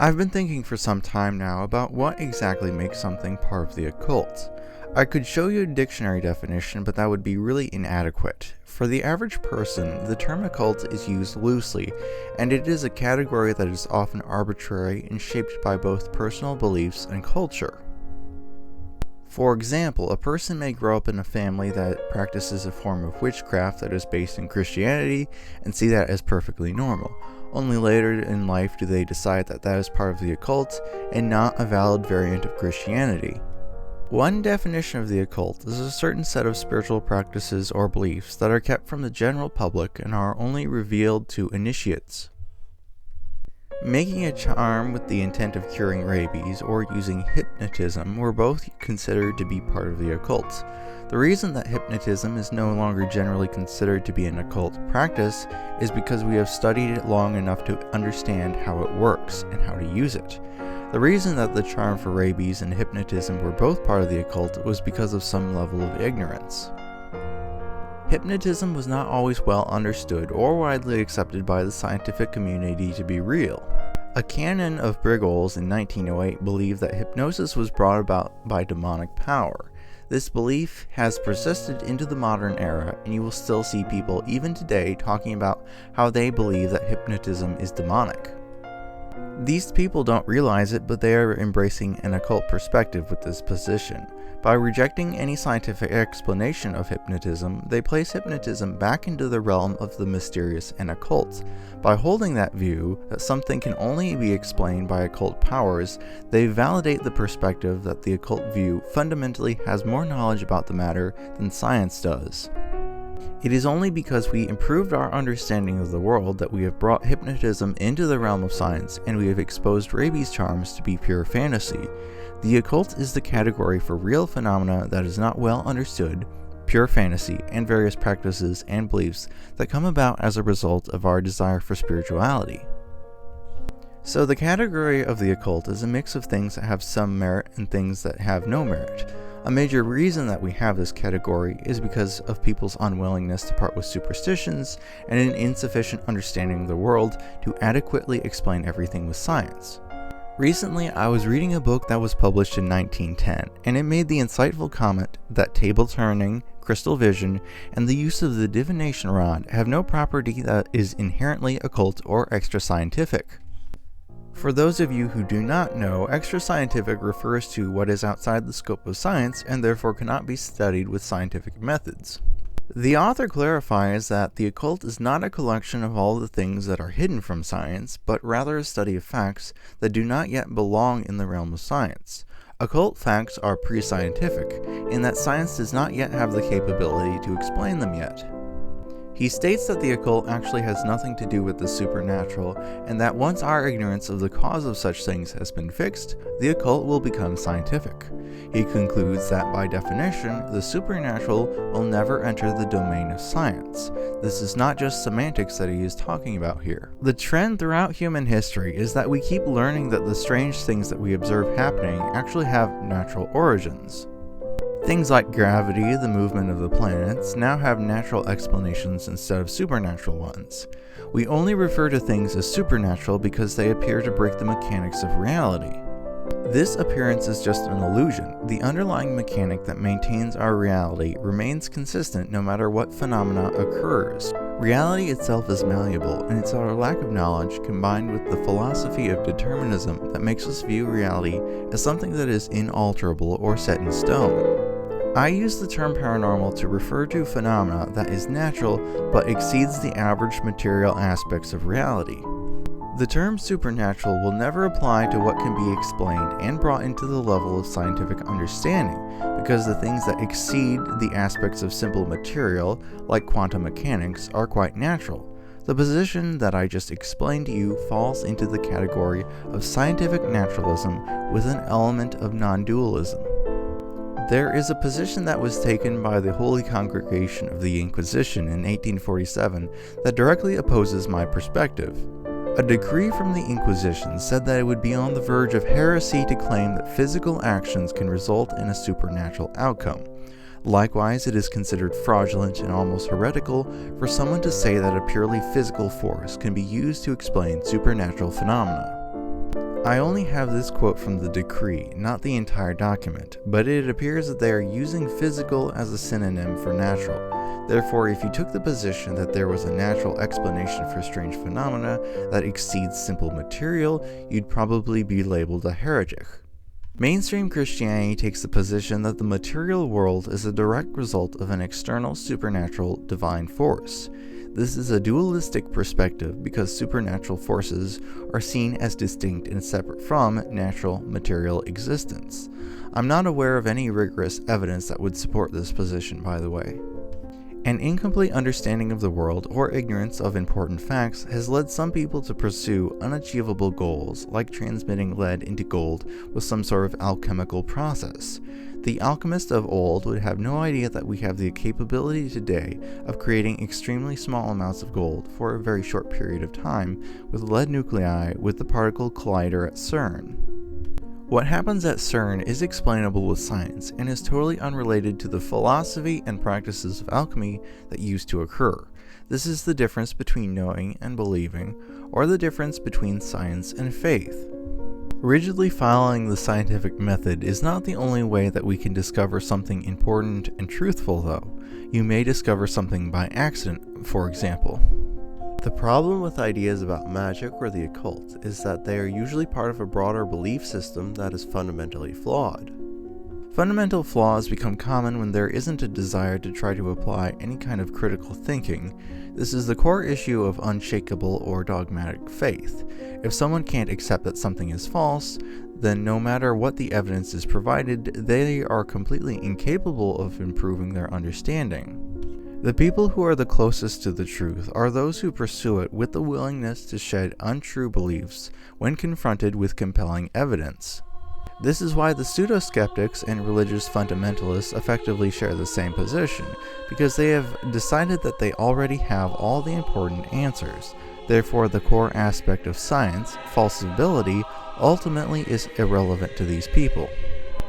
I've been thinking for some time now about what exactly makes something part of the occult. I could show you a dictionary definition, but that would be really inadequate. For the average person, the term occult is used loosely, and it is a category that is often arbitrary and shaped by both personal beliefs and culture. For example, a person may grow up in a family that practices a form of witchcraft that is based in Christianity and see that as perfectly normal. Only later in life do they decide that that is part of the occult and not a valid variant of Christianity. One definition of the occult is a certain set of spiritual practices or beliefs that are kept from the general public and are only revealed to initiates. Making a charm with the intent of curing rabies or using hypnotism were both considered to be part of the occult. The reason that hypnotism is no longer generally considered to be an occult practice is because we have studied it long enough to understand how it works and how to use it. The reason that the charm for rabies and hypnotism were both part of the occult was because of some level of ignorance. Hypnotism was not always well understood or widely accepted by the scientific community to be real. A canon of Briggles in 1908 believed that hypnosis was brought about by demonic power. This belief has persisted into the modern era, and you will still see people even today talking about how they believe that hypnotism is demonic. These people don't realize it, but they are embracing an occult perspective with this position. By rejecting any scientific explanation of hypnotism, they place hypnotism back into the realm of the mysterious and occult. By holding that view, that something can only be explained by occult powers, they validate the perspective that the occult view fundamentally has more knowledge about the matter than science does. It is only because we improved our understanding of the world that we have brought hypnotism into the realm of science, and we have exposed rabies charms to be pure fantasy. The occult is the category for real phenomena that is not well understood, pure fantasy, and various practices and beliefs that come about as a result of our desire for spirituality. So the category of the occult is a mix of things that have some merit and things that have no merit. A major reason that we have this category is because of people's unwillingness to part with superstitions and an insufficient understanding of the world to adequately explain everything with science. Recently, I was reading a book that was published in 1910, and it made the insightful comment that table turning, crystal vision, and the use of the divination rod have no property that is inherently occult or extra-scientific. For those of you who do not know, extra-scientific refers to what is outside the scope of science and therefore cannot be studied with scientific methods. The author clarifies that the occult is not a collection of all the things that are hidden from science, but rather a study of facts that do not yet belong in the realm of science. Occult facts are pre-scientific, in that science does not yet have the capability to explain them yet. He states that the occult actually has nothing to do with the supernatural, and that once our ignorance of the cause of such things has been fixed, the occult will become scientific. He concludes that by definition, the supernatural will never enter the domain of science. This is not just semantics that he is talking about here. The trend throughout human history is that we keep learning that the strange things that we observe happening actually have natural origins. Things like gravity, the movement of the planets, now have natural explanations instead of supernatural ones. We only refer to things as supernatural because they appear to break the mechanics of reality. This appearance is just an illusion. The underlying mechanic that maintains our reality remains consistent no matter what phenomena occurs. Reality itself is malleable, and it's our lack of knowledge combined with the philosophy of determinism that makes us view reality as something that is inalterable or set in stone. I use the term paranormal to refer to phenomena that is natural but exceeds the average material aspects of reality. The term supernatural will never apply to what can be explained and brought into the level of scientific understanding, because the things that exceed the aspects of simple material, like quantum mechanics, are quite natural. The position that I just explained to you falls into the category of scientific naturalism with an element of non-dualism. There is a position that was taken by the Holy Congregation of the Inquisition in 1847 that directly opposes my perspective. A decree from the Inquisition said that it would be on the verge of heresy to claim that physical actions can result in a supernatural outcome. Likewise, it is considered fraudulent and almost heretical for someone to say that a purely physical force can be used to explain supernatural phenomena. I only have this quote from the decree, not the entire document, but it appears that they are using physical as a synonym for natural. Therefore, if you took the position that there was a natural explanation for strange phenomena that exceeds simple material, you'd probably be labeled a heretic. Mainstream Christianity takes the position that the material world is a direct result of an external supernatural divine force. This is a dualistic perspective because supernatural forces are seen as distinct and separate from natural material existence. I'm not aware of any rigorous evidence that would support this position, by the way. An incomplete understanding of the world or ignorance of important facts has led some people to pursue unachievable goals, like transmitting lead into gold with some sort of alchemical process. The alchemists of old would have no idea that we have the capability today of creating extremely small amounts of gold for a very short period of time with lead nuclei with the particle collider at CERN. What happens at CERN is explainable with science and is totally unrelated to the philosophy and practices of alchemy that used to occur. This is the difference between knowing and believing, or the difference between science and faith. Rigidly following the scientific method is not the only way that we can discover something important and truthful, though. You may discover something by accident, for example. The problem with ideas about magic or the occult is that they are usually part of a broader belief system that is fundamentally flawed. Fundamental flaws become common when there isn't a desire to try to apply any kind of critical thinking. This is the core issue of unshakable or dogmatic faith. If someone can't accept that something is false, then no matter what the evidence is provided, they are completely incapable of improving their understanding. The people who are the closest to the truth are those who pursue it with the willingness to shed untrue beliefs when confronted with compelling evidence. This is why the pseudo-skeptics and religious fundamentalists effectively share the same position, because they have decided that they already have all the important answers. Therefore, the core aspect of science, falsifiability, ultimately is irrelevant to these people.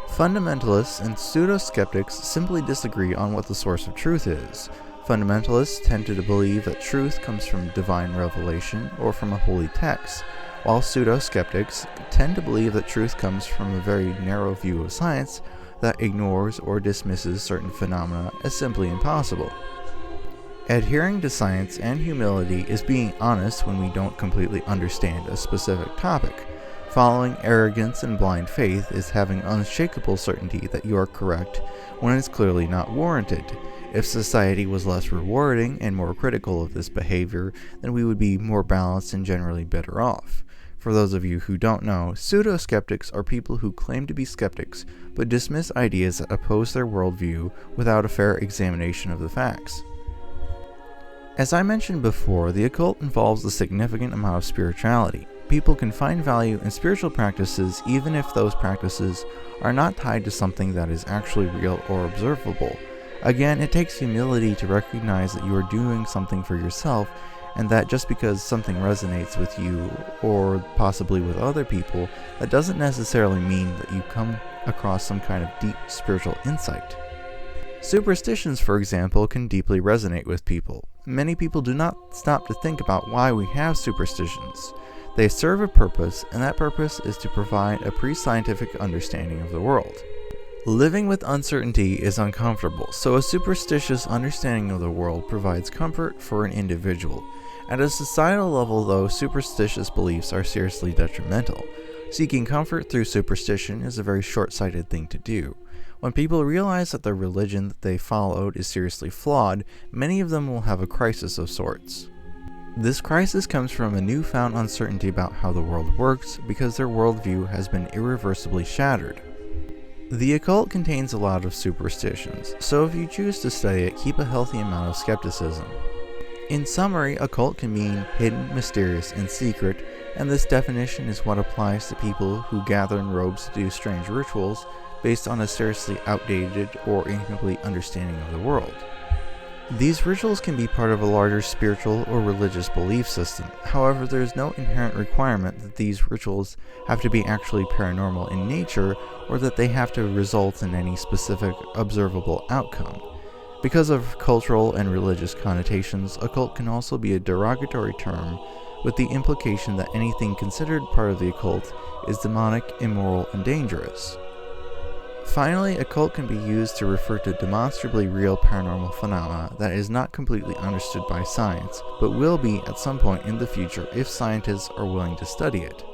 Fundamentalists and pseudo-skeptics simply disagree on what the source of truth is. Fundamentalists tend to believe that truth comes from divine revelation or from a holy text, while pseudo-skeptics tend to believe that truth comes from a very narrow view of science that ignores or dismisses certain phenomena as simply impossible. Adhering to science and humility is being honest when we don't completely understand a specific topic. Following arrogance and blind faith is having unshakable certainty that you are correct when it's clearly not warranted. If society was less rewarding and more critical of this behavior, then we would be more balanced and generally better off. For those of you who don't know, pseudo-skeptics are people who claim to be skeptics, but dismiss ideas that oppose their worldview without a fair examination of the facts. As I mentioned before, the occult involves a significant amount of spirituality. People can find value in spiritual practices even if those practices are not tied to something that is actually real or observable. Again, it takes humility to recognize that you are doing something for yourself, and that just because something resonates with you or possibly with other people, that doesn't necessarily mean that you come across some kind of deep spiritual insight. Superstitions, for example, can deeply resonate with people. Many people do not stop to think about why we have superstitions. They serve a purpose, and that purpose is to provide a pre-scientific understanding of the world. Living with uncertainty is uncomfortable, so a superstitious understanding of the world provides comfort for an individual. At a societal level, though, superstitious beliefs are seriously detrimental. Seeking comfort through superstition is a very short-sighted thing to do. When people realize that the religion that they followed is seriously flawed, many of them will have a crisis of sorts. This crisis comes from a newfound uncertainty about how the world works because their worldview has been irreversibly shattered. The occult contains a lot of superstitions, so if you choose to study it, keep a healthy amount of skepticism. In summary, occult can mean hidden, mysterious, and secret, and this definition is what applies to people who gather in robes to do strange rituals based on a seriously outdated or incomplete understanding of the world. These rituals can be part of a larger spiritual or religious belief system. However, there is no inherent requirement that these rituals have to be actually paranormal in nature or that they have to result in any specific observable outcome. Because of cultural and religious connotations, occult can also be a derogatory term with the implication that anything considered part of the occult is demonic, immoral, and dangerous. Finally, occult can be used to refer to demonstrably real paranormal phenomena that is not completely understood by science, but will be at some point in the future if scientists are willing to study it.